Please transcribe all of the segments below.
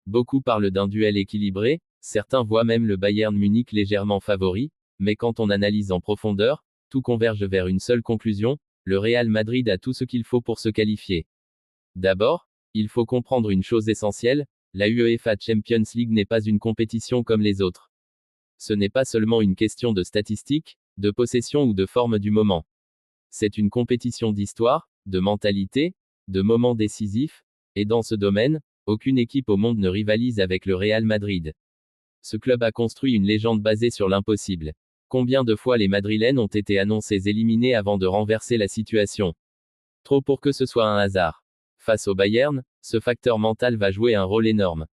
Beaucoup parlent d'un duel équilibré, certains voient même le Bayern Munich légèrement favori, mais quand on analyse en profondeur, tout converge vers une seule conclusion, le Real Madrid a tout ce qu'il faut pour se qualifier. D'abord, il faut comprendre une chose essentielle, la UEFA Champions League n'est pas une compétition comme les autres. Ce n'est pas seulement une question de statistiques, de possession ou de forme du moment. C'est une compétition d'histoire, de mentalité, de moments décisifs, et dans ce domaine, aucune équipe au monde ne rivalise avec le Real Madrid. Ce club a construit une légende basée sur l'impossible. Combien de fois les Madrilènes ont été annoncés éliminés avant de renverser la situation? Trop pour que ce soit un hasard. Face au Bayern, ce facteur mental va jouer un rôle énorme.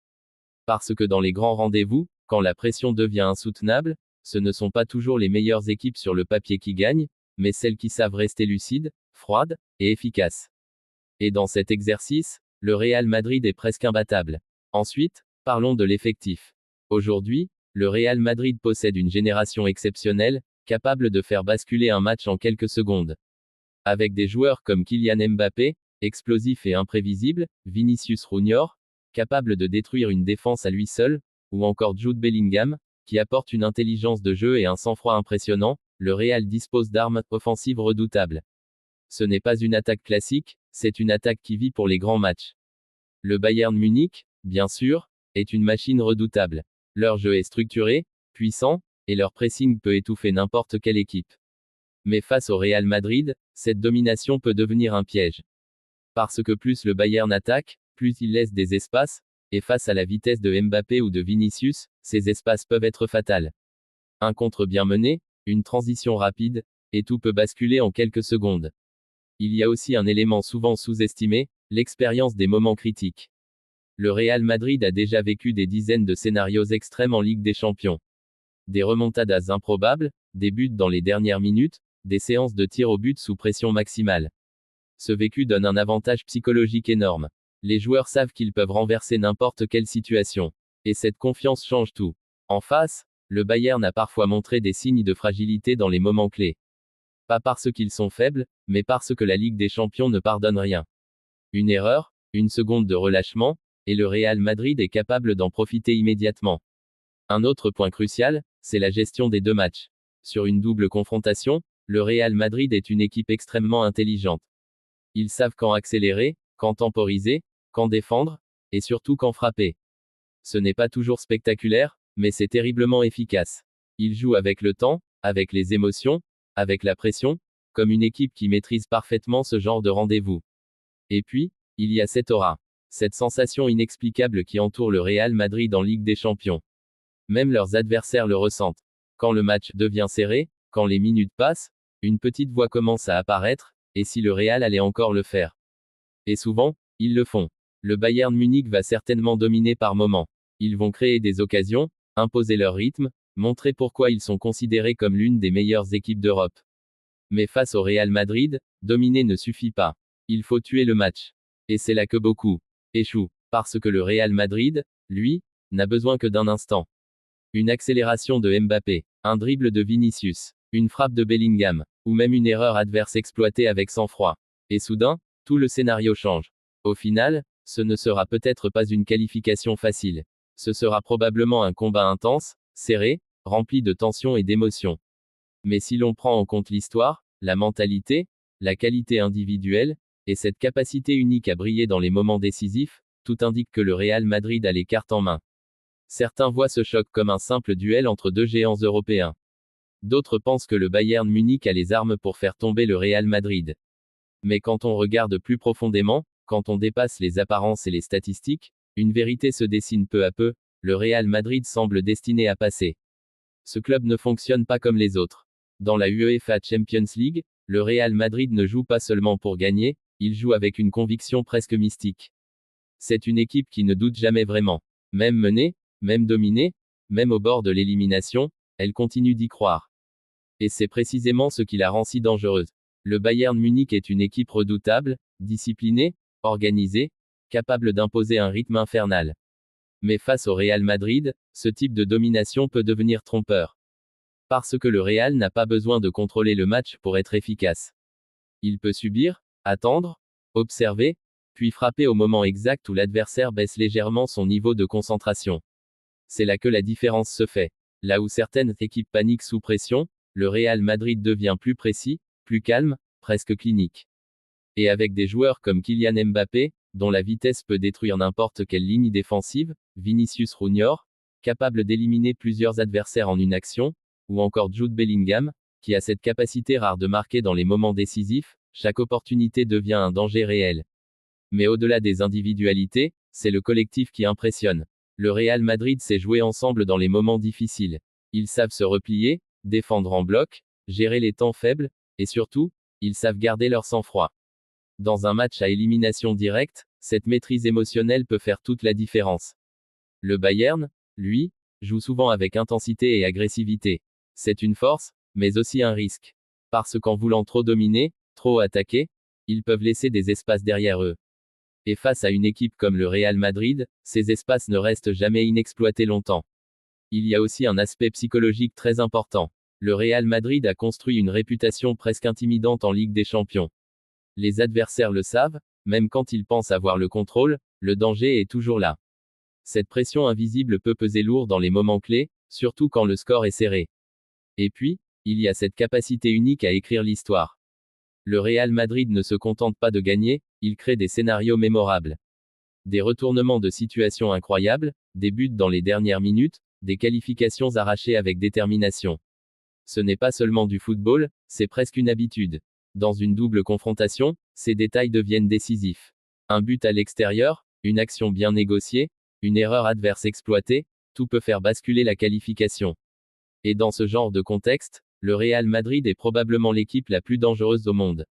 Parce que dans les grands rendez-vous, quand la pression devient insoutenable, ce ne sont pas toujours les meilleures équipes sur le papier qui gagnent, mais celles qui savent rester lucides, froides, et efficaces. Et dans cet exercice, le Real Madrid est presque imbattable. Ensuite, parlons de l'effectif. Aujourd'hui, le Real Madrid possède une génération exceptionnelle, capable de faire basculer un match en quelques secondes. Avec des joueurs comme Kylian Mbappé, explosif et imprévisible, Vinicius Junior, capable de détruire une défense à lui seul, ou encore Jude Bellingham, qui apporte une intelligence de jeu et un sang-froid impressionnant, le Real dispose d'armes offensives redoutables. Ce n'est pas une attaque classique, c'est une attaque qui vit pour les grands matchs. Le Bayern Munich, bien sûr, est une machine redoutable. Leur jeu est structuré, puissant, et leur pressing peut étouffer n'importe quelle équipe. Mais face au Real Madrid, cette domination peut devenir un piège. Parce que plus le Bayern attaque, plus il laisse des espaces, et face à la vitesse de Mbappé ou de Vinicius, ces espaces peuvent être fatals. Un contre bien mené, une transition rapide, et tout peut basculer en quelques secondes. Il y a aussi un élément souvent sous-estimé, l'expérience des moments critiques. Le Real Madrid a déjà vécu des dizaines de scénarios extrêmes en Ligue des Champions. Des remontadas improbables, des buts dans les dernières minutes, des séances de tir au but sous pression maximale. Ce vécu donne un avantage psychologique énorme. Les joueurs savent qu'ils peuvent renverser n'importe quelle situation. Et cette confiance change tout. En face, le Bayern a parfois montré des signes de fragilité dans les moments clés. Pas parce qu'ils sont faibles, mais parce que la Ligue des Champions ne pardonne rien. Une erreur, une seconde de relâchement, et le Real Madrid est capable d'en profiter immédiatement. Un autre point crucial, c'est la gestion des deux matchs. Sur une double confrontation, le Real Madrid est une équipe extrêmement intelligente. Ils savent quand accélérer, quand temporiser, quand défendre, et surtout quand frapper. Ce n'est pas toujours spectaculaire, mais c'est terriblement efficace. Ils jouent avec le temps, avec les émotions, avec la pression, comme une équipe qui maîtrise parfaitement ce genre de rendez-vous. Et puis, il y a cette aura. Cette sensation inexplicable qui entoure le Real Madrid en Ligue des Champions. Même leurs adversaires le ressentent. Quand le match devient serré, quand les minutes passent, une petite voix commence à apparaître, et si le Real allait encore le faire? Et souvent, ils le font. Le Bayern Munich va certainement dominer par moments. Ils vont créer des occasions, imposer leur rythme, montrer pourquoi ils sont considérés comme l'une des meilleures équipes d'Europe. Mais face au Real Madrid, dominer ne suffit pas. Il faut tuer le match. Et c'est là que beaucoup échouent. Parce que le Real Madrid, lui, n'a besoin que d'un instant. Une accélération de Mbappé, un dribble de Vinicius, une frappe de Bellingham, ou même une erreur adverse exploitée avec sang-froid. Et soudain, tout le scénario change. Au final, ce ne sera peut-être pas une qualification facile. Ce sera probablement un combat intense, serré, rempli de tension et d'émotion. Mais si l'on prend en compte l'histoire, la mentalité, la qualité individuelle, et cette capacité unique à briller dans les moments décisifs, tout indique que le Real Madrid a les cartes en main. Certains voient ce choc comme un simple duel entre deux géants européens. D'autres pensent que le Bayern Munich a les armes pour faire tomber le Real Madrid. Mais quand on regarde plus profondément, quand on dépasse les apparences et les statistiques, une vérité se dessine peu à peu, le Real Madrid semble destiné à passer. Ce club ne fonctionne pas comme les autres. Dans la UEFA Champions League, le Real Madrid ne joue pas seulement pour gagner, il joue avec une conviction presque mystique. C'est une équipe qui ne doute jamais vraiment. Même menée, même dominée, même au bord de l'élimination, elle continue d'y croire. Et c'est précisément ce qui la rend si dangereuse. Le Bayern Munich est une équipe redoutable, disciplinée, organisée, capable d'imposer un rythme infernal. Mais face au Real Madrid, ce type de domination peut devenir trompeur. Parce que le Real n'a pas besoin de contrôler le match pour être efficace. Il peut subir, attendre, observer, puis frapper au moment exact où l'adversaire baisse légèrement son niveau de concentration. C'est là que la différence se fait. Là où certaines équipes paniquent sous pression, le Real Madrid devient plus précis, plus calme, presque clinique. Et avec des joueurs comme Kylian Mbappé, dont la vitesse peut détruire n'importe quelle ligne défensive, Vinicius Junior, capable d'éliminer plusieurs adversaires en une action, ou encore Jude Bellingham, qui a cette capacité rare de marquer dans les moments décisifs, chaque opportunité devient un danger réel. Mais au-delà des individualités, c'est le collectif qui impressionne. Le Real Madrid sait jouer ensemble dans les moments difficiles. Ils savent se replier, défendre en bloc, gérer les temps faibles, et surtout, ils savent garder leur sang-froid. Dans un match à élimination directe, cette maîtrise émotionnelle peut faire toute la différence. Le Bayern, lui, joue souvent avec intensité et agressivité. C'est une force, mais aussi un risque. Parce qu'en voulant trop dominer, trop attaquer, ils peuvent laisser des espaces derrière eux. Et face à une équipe comme le Real Madrid, ces espaces ne restent jamais inexploités longtemps. Il y a aussi un aspect psychologique très important. Le Real Madrid a construit une réputation presque intimidante en Ligue des Champions. Les adversaires le savent, même quand ils pensent avoir le contrôle, le danger est toujours là. Cette pression invisible peut peser lourd dans les moments clés, surtout quand le score est serré. Et puis, il y a cette capacité unique à écrire l'histoire. Le Real Madrid ne se contente pas de gagner, il crée des scénarios mémorables. Des retournements de situation incroyables, des buts dans les dernières minutes, des qualifications arrachées avec détermination. Ce n'est pas seulement du football, c'est presque une habitude. Dans une double confrontation, ces détails deviennent décisifs. Un but à l'extérieur, une action bien négociée, une erreur adverse exploitée, tout peut faire basculer la qualification. Et dans ce genre de contexte, le Real Madrid est probablement l'équipe la plus dangereuse au monde.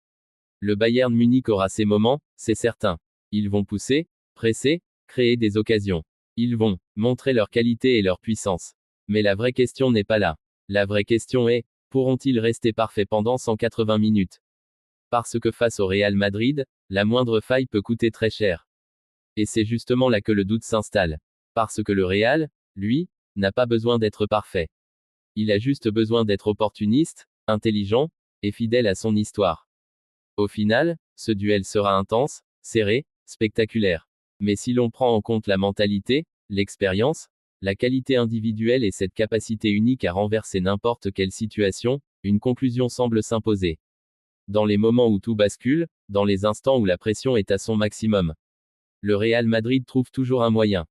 Le Bayern Munich aura ses moments, c'est certain. Ils vont pousser, presser, créer des occasions. Ils vont montrer leur qualité et leur puissance. Mais la vraie question n'est pas là. La vraie question est, pourront-ils rester parfaits pendant 180 minutes? Parce que face au Real Madrid, la moindre faille peut coûter très cher. Et c'est justement là que le doute s'installe. Parce que le Real, lui, n'a pas besoin d'être parfait. Il a juste besoin d'être opportuniste, intelligent, et fidèle à son histoire. Au final, ce duel sera intense, serré, spectaculaire. Mais si l'on prend en compte la mentalité, l'expérience, la qualité individuelle et cette capacité unique à renverser n'importe quelle situation, une conclusion semble s'imposer. Dans les moments où tout bascule, dans les instants où la pression est à son maximum, le Real Madrid trouve toujours un moyen.